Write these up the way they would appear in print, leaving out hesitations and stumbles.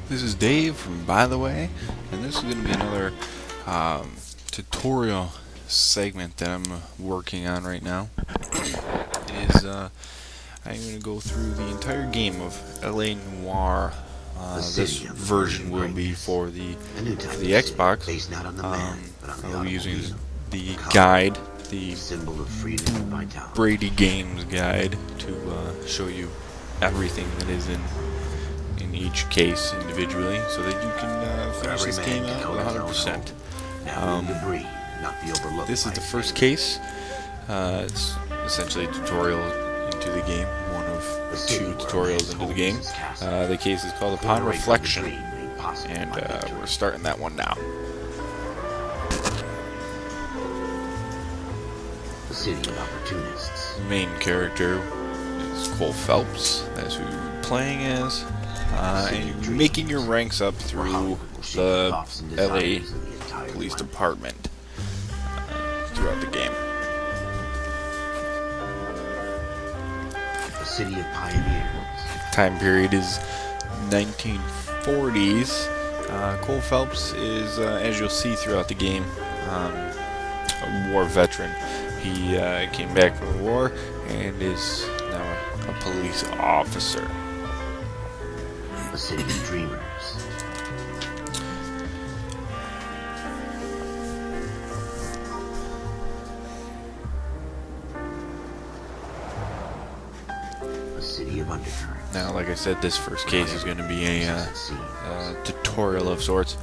This is Dave from By the Way, and this is going to be another tutorial segment that I'm working on right now. I'm going to go through the entire game of LA Noire. This version will be for the Xbox. I will be using the guide, the Brady Games guide, to show you everything that is in each case individually, so that you can finish this game out with 100%. This is the first case. It's essentially a tutorial into the game, one of two tutorials into the game. The case is called Upon Reflection, and we're starting that one now. The city of opportunists. The main character is Cole Phelps. That's who you're playing as. And you're making your ranks up through the LA Police Department throughout the game. The city of pioneers. Time period is 1940s. Cole Phelps is, as you'll see throughout the game, a war veteran. He came back from the war and is now a police officer. The city of dreamers. The city of undercurrents. Now, like I said, this first case is going to be a tutorial of sorts.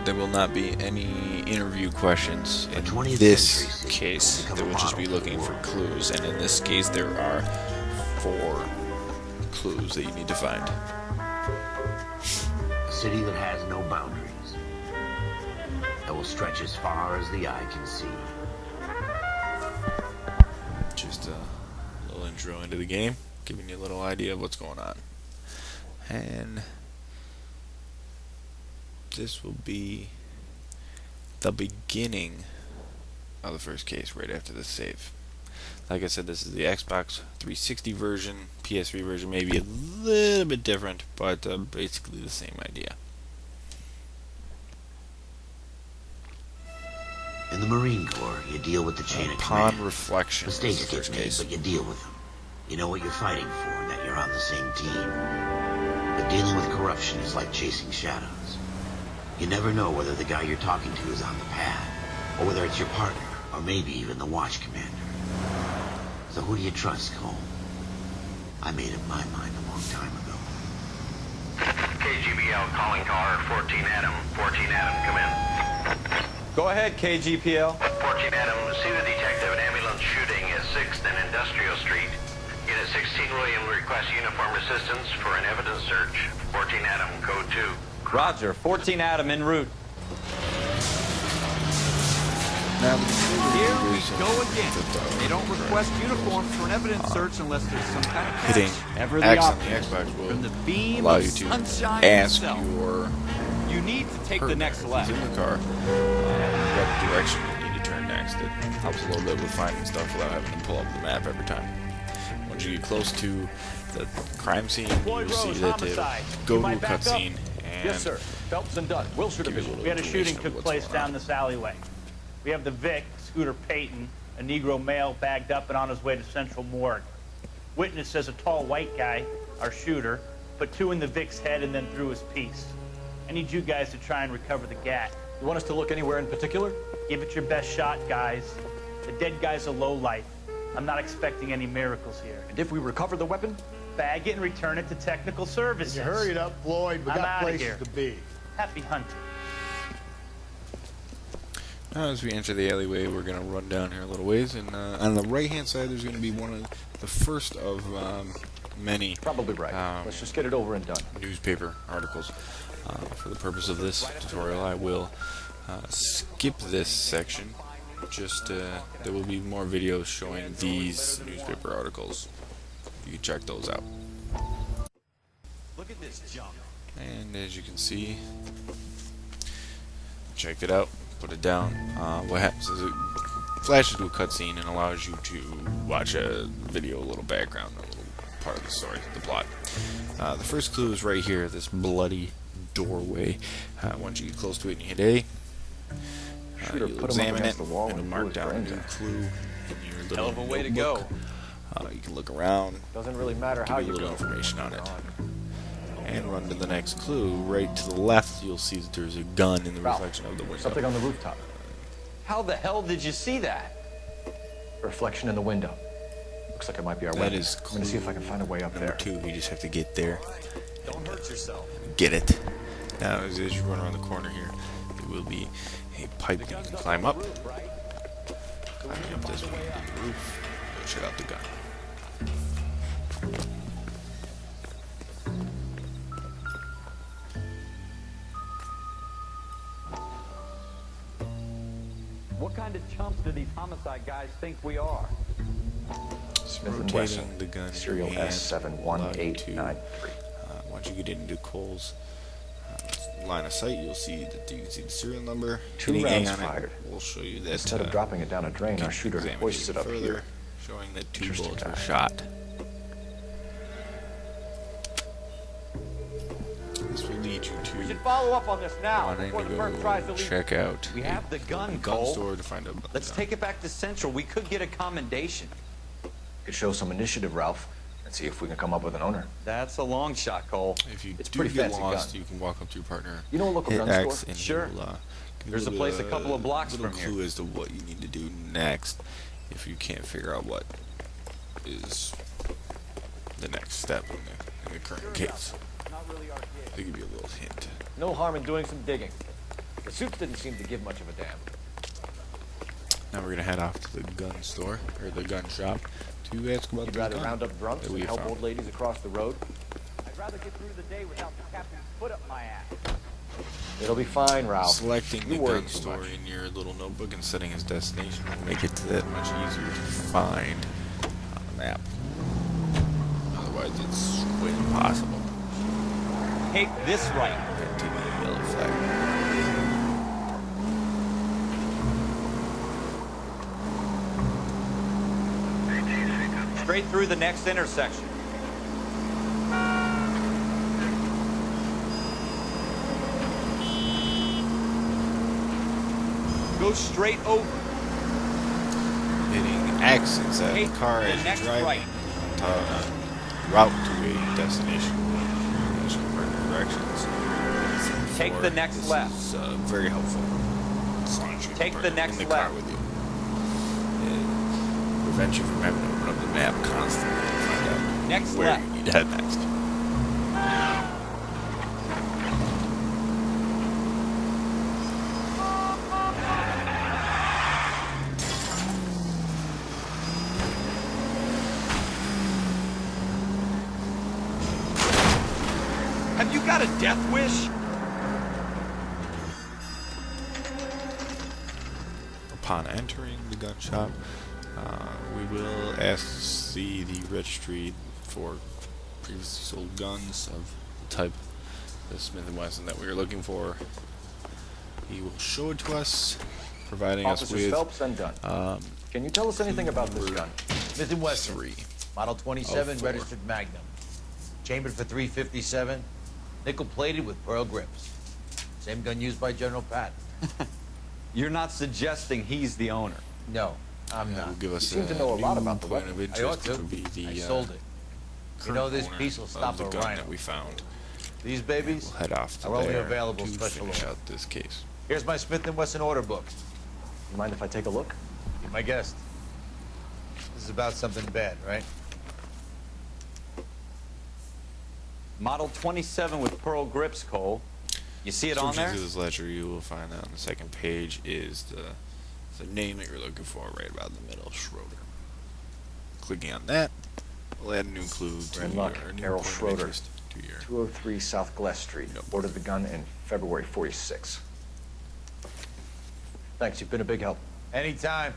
There will not be any interview questions in this case. They will just be looking for clues, and in this case there are 4 clues that you need to find. A city that has no boundaries, that will stretch as far as the eye can see. Just a little intro into the game, giving you a little idea of what's going on. And this will be the beginning of the first case, right after the save. Like I said, this is the Xbox 360 version. PS3 version may be a little bit different, but basically the same idea. In the Marine Corps, you deal with the chain of Upon command. reflection, Mistakes is the get first made, case. but you deal with them. You know what you're fighting for, and that you're on the same team. But dealing with corruption is like chasing shadows. You never know whether the guy you're talking to is on the pad, or whether it's your partner, or maybe even the watch commander. So who do you trust, Cole? I made up my mind a long time ago. KGBL calling car 14 Adam. 14 Adam, come in. Go ahead, KGPL. 14 Adam, see the detective, an ambulance shooting at 6th and Industrial Street. Unit 16 William requests uniform assistance for an evidence search. 14 Adam, code 2. Roger, 14 Adam en route. Now, Here we go again. They don't request uniforms for an evidence search unless there's some kind of hitting catch. X Ever the on the optimist. Xbox From will the beam allow of you to sunshine ask itself. your You need to take the partner, next if left. he's in the car, what direction you need to turn next. It helps a little bit with finding stuff without having to pull up the map every time. Once you get close to the crime scene, you'll see that it'll go to a cutscene and Yes, sir. Phelps and Dunn, Wilshire give you a Division. little We had a shooting information of took what's place going on. down this alleyway. We have the Vic, Scooter Payton, a Negro male bagged up and on his way to Central Morgue. Witness says a tall white guy, our shooter, put 2 in the Vic's head and then threw his piece. I need you guys to try and recover the gat. You want us to look anywhere in particular? Give it your best shot, guys. The dead guy's a lowlife. I'm not expecting any miracles here. And if we recover the weapon? Bag it and return it to technical services. You hurry it up, Floyd. We I'm got outta places here. to be. Happy hunting. Now, as we enter the alleyway, we're going to run down here a little ways, and on the right-hand side, there's going to be one of the first of many Probably right. Let's just get it over and done. newspaper articles. For the purpose of this tutorial, I will skip this section. Just there will be more videos showing these newspaper articles. You can check those out. Look at this junk. And as you can see, check it out, put it down. What happens is it flashes to a cutscene and allows you to watch a video, a little background, a little part of the story, the plot. The first clue is right here, this bloody doorway. Once you get close to it and you hit A, Shooter you'll put him up examine against it, the wall and and it'll mark blew his down a brains new out. clue in your little Hell of a way to notebook. go. You can look around, Doesn't really matter how give you you a little go. information on it, and run to the next clue. Right to the left, you'll see that there's a gun in the Ralph, reflection of the window. Something on the rooftop. How the hell did you see that? Reflection in the window. Looks like it might be our That weapon. is I'm gonna see if I can find a way up Number there. 2, you just have to get there. Don't hurt yourself. Get it. Now, as you run around the corner here, there will be a pipe that you can climb up. Climb up this way to the roof. Go check out the gun. What kind of chumps do these homicide guys think we are? Smith and Rotating Wesson. the gun in Serial your hand S71893. once you get into Cole's line of sight, you'll see that you can see the serial number. 2 Hitting A rounds on it fired. will show you that Instead of dropping it down a drain, you our can shooter examine hoists it even up further, here. showing that 2 Interesting bullets were guy. shot. This will lead you to We should follow up on this now wanting before to the merc tries to go leave. check out We a have the gun, gun Cole. store to find out about Let's the gun. take it back to Central. We could get a commendation. Could show some initiative, Ralph, and see if we can come up with an owner. That's a long shot, Cole. If you It's do pretty get fancy lost, gun. you can walk up to your partner. You know a local hit gun X, store? and Sure. he'll, give There's you a place a couple of blocks little from clue here. as to what you need to do next if you can't figure out what is the next step in the current case. They give you a little hint. No harm in doing some digging. The suits didn't seem to give much of a damn. Now we're gonna head off to the gun store or the gun shop to ask about You'd the rather gun round up drunks that and we help found. old ladies across the road? I'd rather get through the day without the captain's foot up my ass. It'll be fine, Ralph. Selecting You the worry gun too store much. in your little notebook and setting its destination will make it that much easier to find on the map. Otherwise, it's quite impossible Take this right. to get to the yellow flag. Straight through the next intersection. Go straight over. Hitting X inside Take the car the as you next drive right. route to a destination. Directions. Take the next This left. is very helpful. As long as you Take put the it next in the car left. with you. It prevents you from having to open up the map constantly to find out Next where left. you need to head next. Have you got a death wish? Upon entering the gun shop, we will ask to see the registry for previously sold guns of the type of Smith & Wesson that we are looking for. He will show it to us, providing us Officers with Phelps and Dunn. Can you tell us anything about this gun? Smith & Wesson, 3. Model 27, Oh, 4. registered Magnum. Chambered for .357, nickel-plated with pearl grips. Same gun used by General Patton. You're not suggesting he's the owner. No, I'm That not. will give us You seem to know a lot new about the point weapon. of I interest, ought to. which will be the I sold it. You know, this current piece will owner stop of the a gun rhino. that we found. These babies We'll head off to are only there available to special finish order. out this case. Here's my Smith & Wesson order book. You mind if I take a look? Be my guest. This is about something bad, right? Model 27 with pearl grips, Cole. You see it on Searching there? through this ledger, you will find that on the second page is the name that you're looking for, right about in the middle, Schroeder. Clicking on that will add a new clue to We're in luck. your new Carol point of Schroeder. interest to your 203 South Glass Street. Ordered the gun in February 46. Thanks, you've been a big help. Anytime.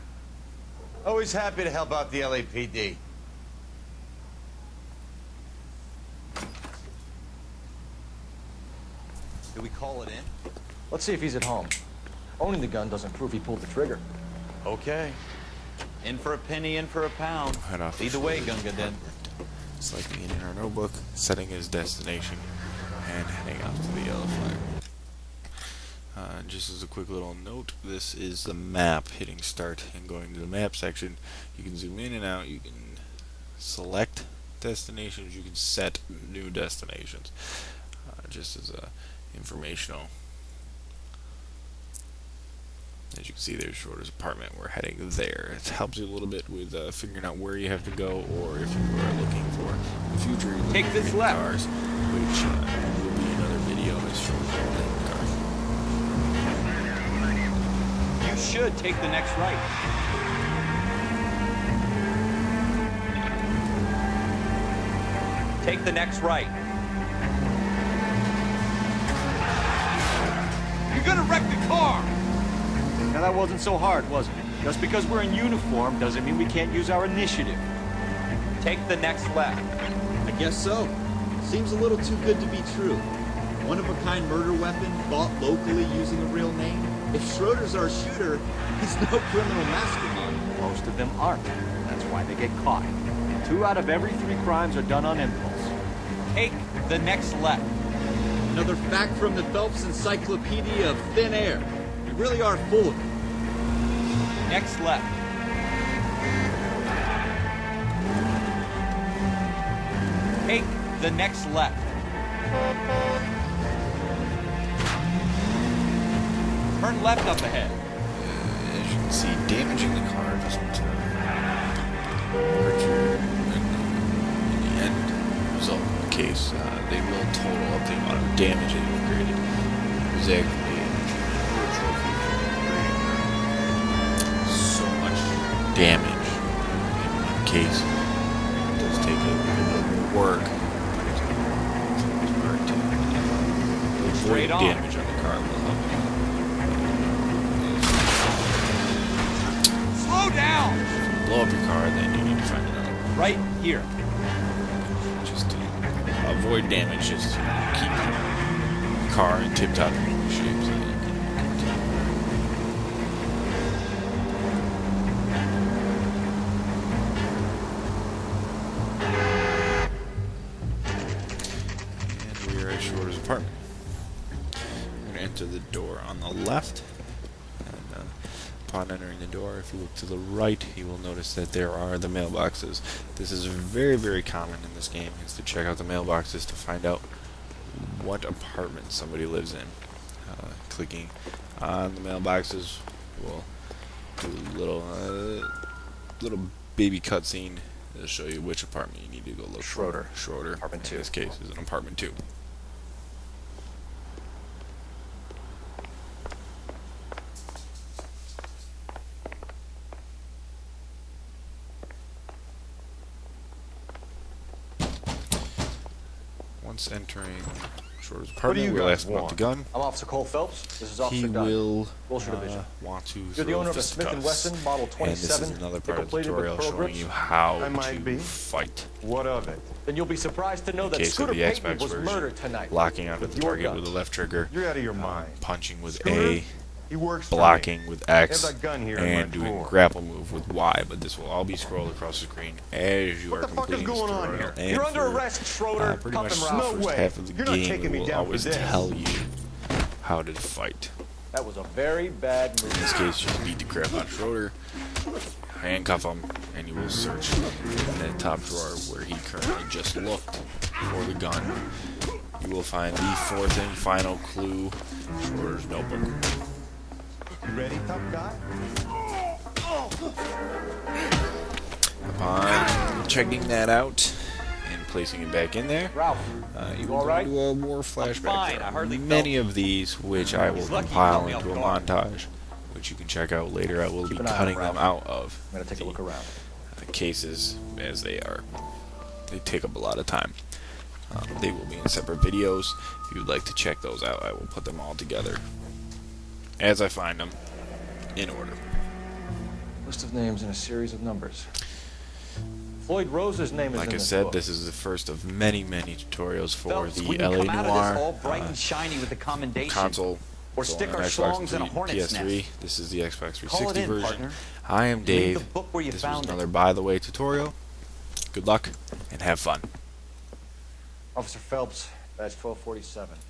Always happy to help out the LAPD. Do we call it in? Let's see if he's at home. Owning the gun doesn't prove he pulled the trigger. Okay. In for a penny, in for a pound. head off. Either way, Gunga then. Selecting it in our notebook, setting his destination, and heading out to the yellow flag. Just as a quick little note, this is the map. Hitting start and going to the map section, you can zoom in and out, you can select destinations, you can set new destinations. Just as a informational. As you can see, there's Schroeder's apartment. We're heading there. It helps you a little bit with figuring out where you have to go, or if you are looking for the future, you're Take looking this for left. cars, which will be another video as shows all the cars. You should take the next right. Take the next right. You're gonna wreck the car! Now that wasn't so hard, was it? Just because we're in uniform doesn't mean we can't use our initiative. Take the next left. I guess so. Seems a little too good to be true. One-of-a-kind murder weapon bought locally using a real name. If Schroeder's our shooter, he's no criminal mastermind. Most of them aren't. That's why they get caught. 2 out of every 3 crimes are done on impulse. Take the next left. Another fact from the Phelps Encyclopedia of Thin Air. You really are full of it. Next left. Take the next left. Turn left up ahead. As you can see, damaging the car doesn't hurt you in the end result of the case. They will total up the amount of damage that you've created. There's actually a trophy for creating so much damage in one case. It does take a little bit more work, but it's hard to avoid damage on the car will help you. Slow down! Blow up your car, then you need to find another one. Right here. Just to avoid damage, just to keep the car in tip-top shape so that you can continue. And we are at Schroeder's apartment. We're going to enter the door on the left. Upon entering the door, if you look to the right, you will notice that there are the mailboxes. This is very, very common in this game, is to check out the mailboxes to find out what apartment somebody lives in. Clicking on the mailboxes will do a little baby cutscene to show you which apartment you need to go look for. Schroeder. Apartment 2. In this case, is an apartment 2. Once entering Schroeder's apartment, we'll ask about the gun. I'm Officer Cole Phelps. This is Officer He Dunn. will Wilshire Division. want to You're the throw owner of a Smith & fisticuffs. Wesson Model 27. And this is another part of the nickel-plated with tutorial pearl showing grips. you how I might to be. fight. What of it? Then you'll be surprised to know In that case of Scooter the Payton Xbox was version, murdered tonight. locking onto with the your target gun. with the left trigger, You're out of your mind. punching with Scooter? A, He works for me. blocking with X, I have that gun here in and my doing drawer. grapple move with Y. But this will all be scrolled across the screen as you What are the fuck is completing this going on tutorial. here? And You're under for, arrest, Schroeder. pretty Cuff much him, the Ralph. No first way. half of the You're not game taking me will down for always this. tell you how to fight. That was a very bad move. In this case, just beat the crap out of Schroeder, handcuff him, and you will search in the top drawer where he currently just looked for the gun. You will find the 4th and final clue, Schroeder's notebook. You ready, tough guy? Upon checking that out and placing it back in there, Ralph, you you will all go right? to a war flashback. fine. There I are hardly many felt of these, which I will He's lucky he compile caught me into a off guard. montage, which you can check out later. I will be an eye on cutting Ralph. them out of I'm going to take a look around. cases as they are. They take up a lot of time. They will be in separate videos. If you would like to check those out, I will put them all together as I find them in order. List of names and a series of numbers. Floyd Rose's name is Like in I this said, book. this is the first of many, many tutorials for Phelps, the we can LA come out of this all Noire bright and shiny with the commendation. console. Or so stick on our Xbox schlongs in a 3, hornet's PS3. nest. This is the Xbox Call it 360 in, version. partner. I am Leave Dave. the book where you This found was it. another By the Way tutorial. Good luck and have fun. Officer Phelps, Badge 1247.